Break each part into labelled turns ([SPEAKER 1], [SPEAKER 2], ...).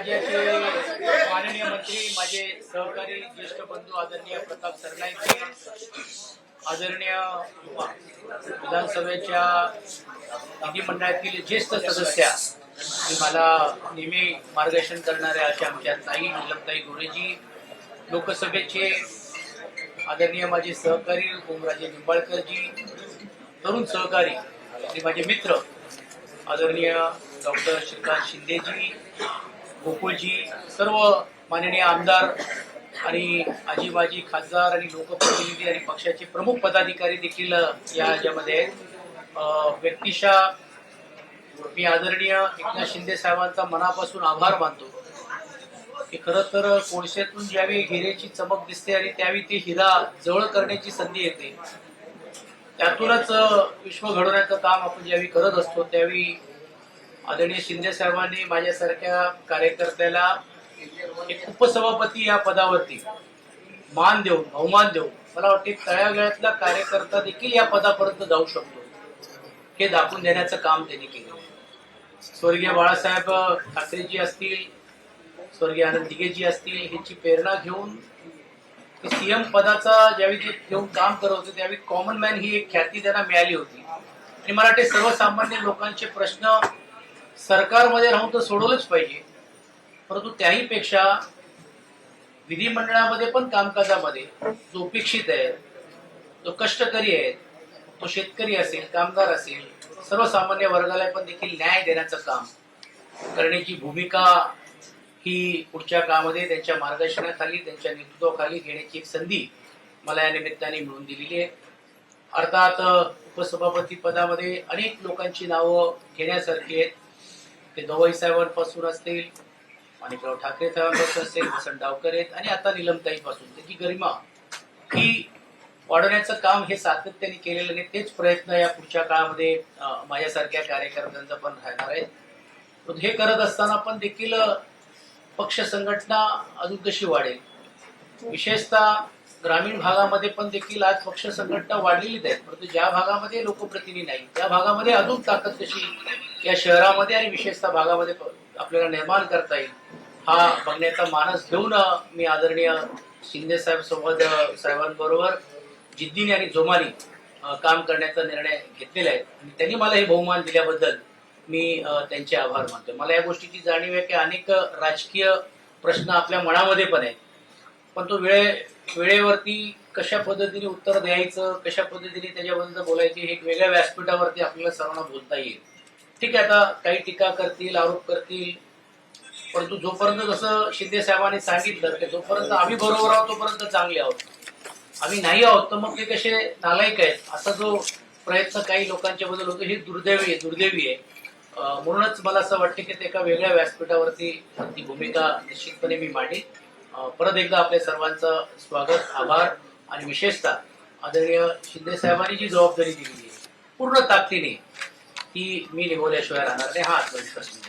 [SPEAKER 1] राज्याचे माननीय मंत्री, माझे सहकारी ज्येष्ठ बंधू आदरणीय प्रताप सरनाईकजी, आदरणीय विधानसभेच्या विधिमंडळातील ज्येष्ठ सदस्य आणि मला नेहमी मार्गदर्शन करणाऱ्या अशा आमच्या ताई नीलमताई गोरेजी, लोकसभेचे आदरणीय माझे सहकारी ओमराजे निंबाळकरजी, तरुण सहकारी आणि माझे मित्र आदरणीय डॉक्टर श्रीकांत शिंदेजी, गोकुळजी, सर्व माननीय आमदार आणि आजी माजी खासदार आणि लोकप्रतिनिधी आणि पक्षाचे प्रमुख पदाधिकारी देखील या ह्याच्यामध्ये आहेत. व्यक्तिशः मी आदरणीय एकनाथ शिंदे साहेबांचा मनापासून आभार मानतो की खरं तर कोळशातून ज्यावेळी हिरेची चमक दिसते आणि त्यावेळी ती हिरा जवळ करण्याची संधी येते, त्यातूनच विश्व घडवण्याचं काम आपण ज्यावेळी करत असतो त्यावेळी आदरणीय शिंदे साहेबांनी माझ्यासारख्या कार्यकर्त्याला एक उपसभापती या पदावरती मान देऊन, बहुमान देऊन, मला वाटते तळागाळातला कार्यकर्ता देखील या पदापर्यंत जाऊ शकतो हे दाखवून देण्याचं काम त्यांनी केलं. स्वर्गीय बाळासाहेब ठाकरेजी असतील, स्वर्गीय आनंद दिघेजी असतील, ह्याची प्रेरणा घेऊन सीएम पदाचा ज्यावेळी ते घेऊन काम करत होते त्यावेळी कॉमन मॅन ही एक ख्याती त्यांना मिळाली होती आणि मला वाटते सर्वसामान्य लोकांचे प्रश्न सरकारमध्ये राहून तर सोडवलंच पाहिजे, परंतु त्याही पेक्षा विधिमंडळामध्ये पण कामकाजामध्ये जो अपेक्षित आहे, जो कष्टकरी आहे, तो शेतकरी असेल, कामगार असेल, सर्वसामान्य वर्गाला पण देखील न्याय देण्याचं काम करण्याची भूमिका ही पुढच्या काळामध्ये त्यांच्या मार्गदर्शनाखाली, त्यांच्या नेतृत्वाखाली घेण्याची एक संधी मला या निमित्ताने मिळून दिलेली आहे. अर्थात उपसभापती पदामध्ये अनेक लोकांची नावं घेण्यासारखी आहेत. ते दवाई साहेबांपासून असतील, माणिकराव ठाकरे साहेबांपासून असतील, वसंत डावकर आहेत आणि आता नीलमताई पासून त्याची गरिमा ही वाढवण्याचं काम हे सातत्याने केलेलं नाही. तेच प्रयत्न या पुढच्या काळामध्ये माझ्यासारख्या कार्यकर्त्यांचा पण राहणार आहे. हे करत असताना पण देखील पक्ष संघटना अजून कशी वाढेल, विशेषतः ग्रामीण भागामध्ये पण देखील आज पक्ष संघटना वाढलेलीच आहेत, परंतु ज्या भागामध्ये लोकप्रतिनिधी नाही त्या भागामध्ये अजून ताकद कशी या शहरामध्ये आणि विशेषतः भागामध्ये आपल्याला निर्माण करता येईल हा बघण्याचा मानस घेऊन मी आदरणीय शिंदे साहेब सोबत साहेबांबरोबर जिद्दीने आणि जोमाने काम करण्याचा निर्णय घेतलेला आहे आणि त्यांनी मला हे बहुमान दिल्याबद्दल मी त्यांचे आभार मानतो. मला या गोष्टीची जाणीव आहे की अनेक राजकीय प्रश्न आपल्या मनामध्ये पण आहेत, पण तो वेळेवरती कशा पद्धतीने उत्तर द्यायचं, कशा पद्धतीने त्याच्याबद्दल बोलायचे हे एक वेगळ्या व्यासपीठावरती आपल्याला सर्वांना बोलता येईल. ठीक आहे, आता काही टीका करतील, आरोप करतील, परंतु जोपर्यंत जसं शिंदे साहेबांनी सांगितलं की जोपर्यंत आम्ही बरोबर आहोत तोपर्यंत चांगले आहोत, आम्ही नाही आहोत तर मग ते कसे नालायक आहेत असा जो प्रयत्न काही लोकांच्या बद्दल होतो हे दुर्दैवी आहे. म्हणूनच मला असं वाटतं की ते एका वेगळ्या व्यासपीठावरती ती भूमिका निश्चितपणे मी मांडेन. परत एकदा आपल्या सर्वांचं स्वागत, आभार आणि विशेषतः आदरणीय शिंदे साहेबांनी जी जबाबदारी दिलेली आहे पूर्ण ताकदीने ती मी निभवल्याशिवाय राहणार नाही हा आत्मविश्वास मी.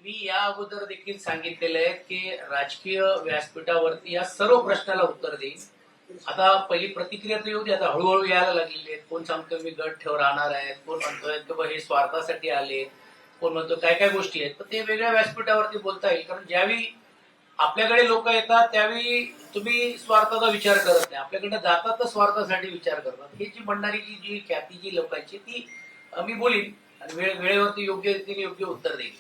[SPEAKER 1] मी या अगोदर देखील सांगितलेलं आहे की राजकीय व्यासपीठावरती या सर्व प्रश्नाला उत्तर देईन. आता पहिली प्रतिक्रिया तर येऊ दे, आता हळूहळू यायला लागलेली आहेत. कोण सांगतोय मी गट ठेव राहणार आहेत, कोण म्हणतोय की बा हे स्वार्थासाठी आले, कोण म्हणतो काय काय गोष्टी आहेत. तर ते वेगळ्या व्यासपीठावरती बोलता येईल, कारण ज्यावेळी आपल्याकडे लोक येतात त्यावेळी तुम्ही स्वार्थाचा विचार करत नाही, आपल्याकडे जातात तर स्वार्थासाठी विचार करतात. हे जी म्हणणारी जी ख्याती जी लोकांची ती मी बोलीन आणि वेळेवरती योग्य रीतीने योग्य उत्तर देईल.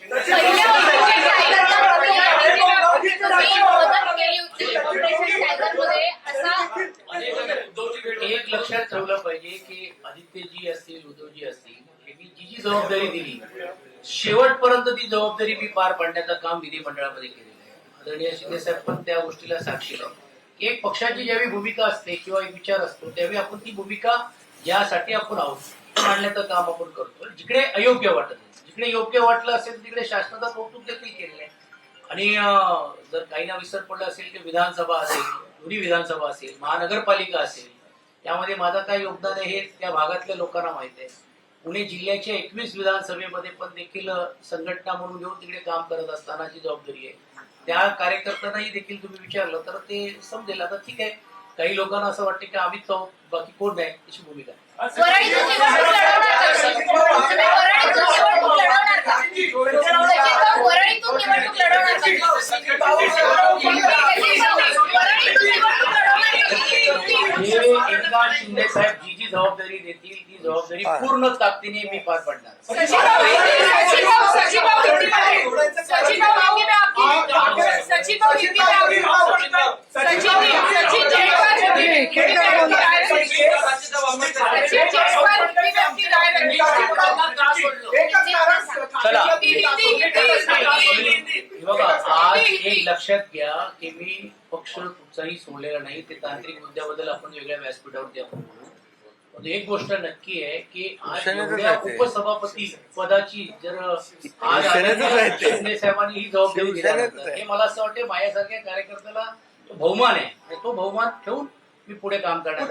[SPEAKER 1] एक लक्षात ठेवलं पाहिजे की आदित्यजी असतील, उद्धवजी असतील, यांनी जी जबाबदारी दिली शेवटपर्यंत ती जबाबदारी मी पार पाडण्याचं काम विधिमंडळामध्ये केलेलं आहे. आदरणीय शिंदे साहेब पण त्या गोष्टीला साक्षीला आहे. एक पक्षाची ज्यावेळी भूमिका असते किंवा एक विचार असतो त्यावेळी आपण ती भूमिका ज्यासाठी आपण आहोत मांडण्याचं काम आपण करतो. जिकडे अयोग्य वाटत नाही, जिकडे योग्य वाटलं असेल तिकडे शासनाचं कौतुक देखील केलेलं आहे. आणि जर काहींना विसर पडलं असेल की विधानसभा असेल, दोन्ही विधानसभा असेल, महानगरपालिका असेल, यामध्ये माझं काय योगदान आहे हे त्या भागातल्या लोकांना माहित आहे. पुणे जिल्ह्याच्या 21 विधानसभेमध्ये पण देखील संघटना म्हणून घेऊन तिकडे काम करत असतानाची जबाबदारी आहे. त्या कार्यकर्त्यांनाही देखील तुम्ही विचारलं तर ते समजेल. आता ठीक आहे, काही लोकांना असं वाटतं की आम्ही तो बाकी कोण नाही त्याची भूमिका आहे.
[SPEAKER 2] वरळीतून निवडणूक लढवणार का? तुम्ही वरळीतून निवडणूक लढवणार का? सचिन भाऊ, वरळीतून निवडणूक लढवणार का?
[SPEAKER 1] हे एकनाथ शिंदे साहेब जी जबाबदारी देतील ती जबाबदारी पूर्ण ताकदीने मी पार पाडणार. चला बघा, आज एक लक्षात घ्या की मी पक्ष कुठचाही सोडलेला नाही. ते तांत्रिक मुद्द्याबद्दल आपण वेगळ्या व्यासपीठावरती आपण बोलू. पण एक गोष्ट नक्की आहे की आज एवढ्या उपसभापती पदाची जर आज शिंदे साहेबांनी ही जबाबदारी दिल्यानंतर हे मला असं वाटतं माझ्यासारख्या कार्यकर्त्याला तो बहुमान आहे आणि तो बहुमान ठेवून मी पुढे काम करणार.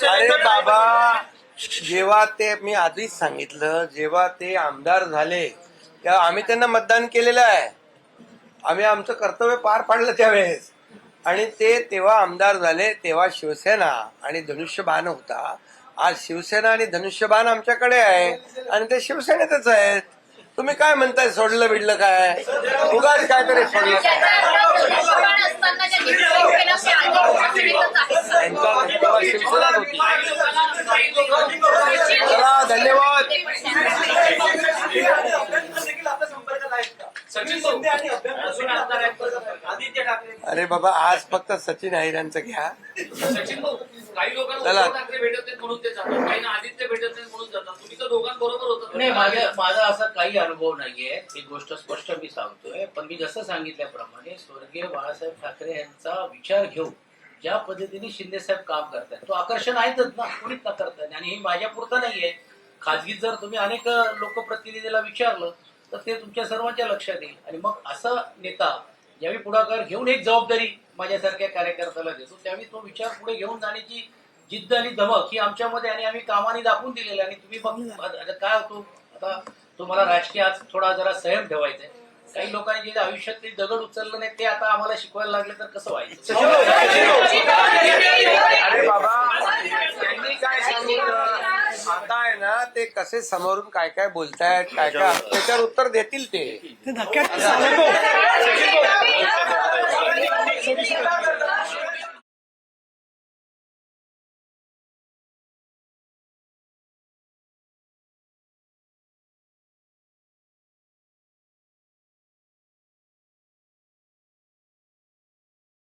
[SPEAKER 3] अरे बाबा, जेव्हा ते मी आधीच सांगितलं, जेव्हा ते आमदार झाले तेव्हा आम्ही त्यांना मतदान केलेलं आहे. आम्ही आमचं कर्तव्य पार पाडलं त्यावेळेस. आणि ते तेव्हा आमदार झाले तेव्हा शिवसेना आणि धनुष्यबाण होता. आज शिवसेना आणि धनुष्यबाण आमच्याकडे आहे आणि ते शिवसेनेतच आहेत. तुम्ही काय म्हणताय सोडलं बिडलं काय? उगाच काहीतरी सोडलं. तेव्हा शिवसेनाच होती. चला, धन्यवाद. अरे बाबा, आज फक्त सचिन अहिरांचं घ्या.
[SPEAKER 4] काही लोकांना उद्धव ठाकरे भेटत नाहीत म्हणून ते जातात, काही आदित्य भेटत नाहीत म्हणून जातात. तुम्ही तर दोघांबरोबर होता.
[SPEAKER 1] नाही, माझा असा काही अनुभव नाहीये. एक गोष्ट स्पष्ट मी सांगतोय. पण मी जसं सांगितल्याप्रमाणे स्वर्गीय बाळासाहेब ठाकरे यांचा विचार घेऊन ज्या पद्धतीने शिंदे साहेब काम करतात तो आकर्षण आहेच ना, कोणीच न करतात. आणि हे माझ्या पुरतं नाहीये. खाजगी जर तुम्ही अनेक लोकप्रतिनिधीला विचारलं तर ते तुमच्या सर्वांच्या लक्षात येईल. आणि मग असा नेता ज्यावेळी पुढाकार घेऊन एक जबाबदारी माझ्यासारख्या कार्यकर्त्याला देतो त्यावेळी तो विचार पुढे घेऊन जाण्याची जिद्द आणि धमक ही आमच्यामध्ये आणि आम्ही कामाने दाखवून दिलेलं. आणि तुम्ही मग काय होतो आता तुम्हाला राजकीय आज थोडा जरा संयम ठेवायचा आहे. काही लोकांनी जे आयुष्यात ते दगड उचललं नाही ते आता आम्हाला शिकवायला लागले तर कसं व्हायचं?
[SPEAKER 3] अरे बाबा, त्यांनी काय सांगितलं आता आहे ना, ते कसे समोरून काय काय बोलतायत काय काय त्याच्यावर उत्तर देतील ते.